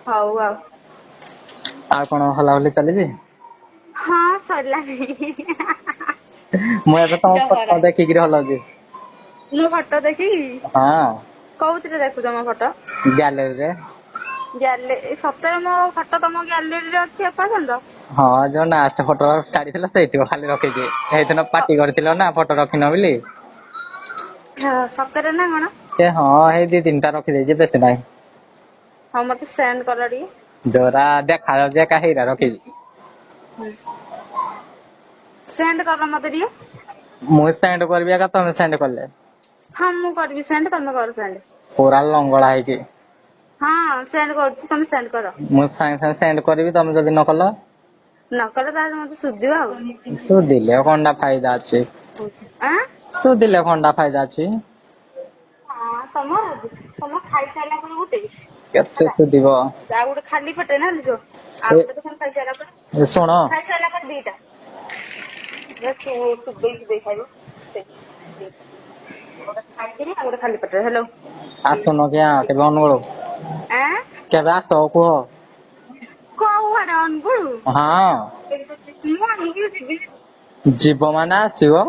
ହଉ ଆଉ। ଆଉ କଣ ହଲା ହଲି ଚାଲିଛି? ହଁ ସରିଲାଣି। ମୁଁ ଏବେ ତମ ଡହରା ଫଟୋ ଦେଖିକିରି ହଲଉଛି। ମୋ ଫଟୋ ଦେଖିକି ହଁ କୋଉଥିରେ ଦେଖୁଛ ମୋ ଫଟୋ? ଗ୍ୟାଲେରୀରେ। ସତରେ ମୋ ଫଟୋ ତମ ଗ୍ୟାଲେରୀରେ ଅଛି ଏପର୍ଯ୍ୟନ୍ତ? ହଁ ଯୋଉ ଲାଷ୍ଟ ଫଟୋ ଛାଡିଥିଲା ସେଇଥିବ ଖାଲି ରଖିଛି ସେଇଦିନ ପାଟି କରିଥିଲ ନା ଫଟୋ ରଖିନ ବୋଲି। ସତରେ ନା କଣ? ହଁ ଏଇ 2-3ଟା ରଖିଦେଇଛି ବେଶୀ ନାହିଁ। ହଉ ମତେ ସେଣ୍ଡ କର ଟିକେ। ଯୋରା ଦେଖା ଯାଉଛି ଏକା ହେଇରା ରଖିଛି। ସେଣ୍ଡ କର ମତେ ଟିକେ। ମୁଁ ସେଣ୍ଡ କରିବି ଏକା ତମେ ସେଣ୍ଡ କଲେ। ହଁ ମୁଁ କରିବି ସେଣ୍ଡ ତମେ କର ସେଣ୍ଡ। ପୁରା ଲଙ୍ଗଳା ହେଇକି। ହଁ ସେଣ୍ଡ କରୁଛି ତମେ ସେଣ୍ଡ କର। ମୁଁ ସାଙ୍ଗେ ସାଙ୍ଗେ ସେଣ୍ଡ କରିବି ତମେ ଯଦି ନ କଲ? ନକଲେ ତାହେଲେ ମତେ ସୁଧିବ ଆଉ। ସୁଧିଲେ କଣଟା ଫାଇଦା ଅଛି? ଆଁ ସୁଧିଲେ କଣଟା ଫାଇଦା ଅଛି? ହଁ ତମ ଖାଇସାରିଲା ପରେ ଗୋଟେ କେତେ ହେଲା ସୁଧିବ? ଆଉ ଗୋଟେ ଖାଲି ପଟେ ନା ଯ ଏ ଆଉ ଗୋଟେ ତ ଖାଇସାରିଲା ଏ ଶୁଣ ପରେ ଖାଇସାରିଲା ପରେ ଦିଟା। ଚୋବେଇ ଖାଇବ। ଗୋଟେ ଖାଇକିରି ଆଉ ଗୋଟେ ଖାଲି ପେଟରେ ହେଲୋ। ଆସୁନ କି କେବେ ଅନୁଗୁଳ ଆଁ କେବେ ଆସ କୁହ? କୋଉଆଡେ ଅନୁଗୁଳ? ହଁ ମୁଁ ଅନୁଗୁଳ ଯିବି। ଯିବ ମାନେ ଆସିବ।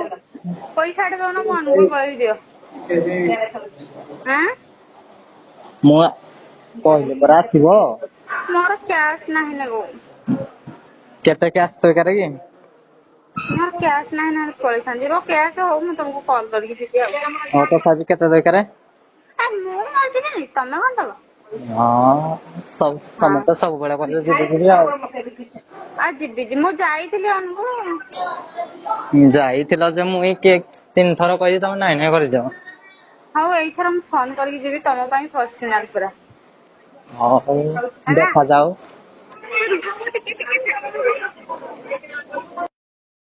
ପଇସା ଏଠି ଦଉନ ମୁଁ ଅନୁଗୁଳ ପଳେଇବି ଦିଅ। ଆଁ ମୁଁ କହିଲି ପରା ଆସିବ। ମୋର କ୍ୟାସ ନାହିଁ ନେ ଗୋ। କେତେ କ୍ୟାସ୍ ଦରକାର କି? ମୋର କ୍ୟାସ୍ ନାହିଁ ନହେଲେ ପଳେଇଥାନ୍ତି ର କ୍ୟାସ୍ ହଉ ମୁଁ ତମକୁ କଲ୍ କରିକି ଯିବି ଆଉ। ହଁ ତଥାପି କେତେ ଦରକାର? ଆ ମୁଁ ଯିବିନି ତମେ କଣ ଦବ? ହଁ ହଁ ସମସ୍ତେ ସବୁବେଳେ କହିଲେ ଯିବି ଯିବି ଆଉ। ଆଉ ଯିବି ମୁଁ ଯାଇଥିଲି ଅନୁଗୁଳ। ଯାଇଥିଲ ଯେ ମୁଁ 3 ଥର କହିଲି ତମେ ନାଇଁ ନାଇଁ କରିଛ। ହଉ ଏଇଥର ମୁଁ ଫୋନ କରିକି ଯିବି ତମ ପାଇଁ ପର୍ସନାଲ ପୁରା। ହଁ ହଉ ହେଲା। ଦେଖାଯାଉ।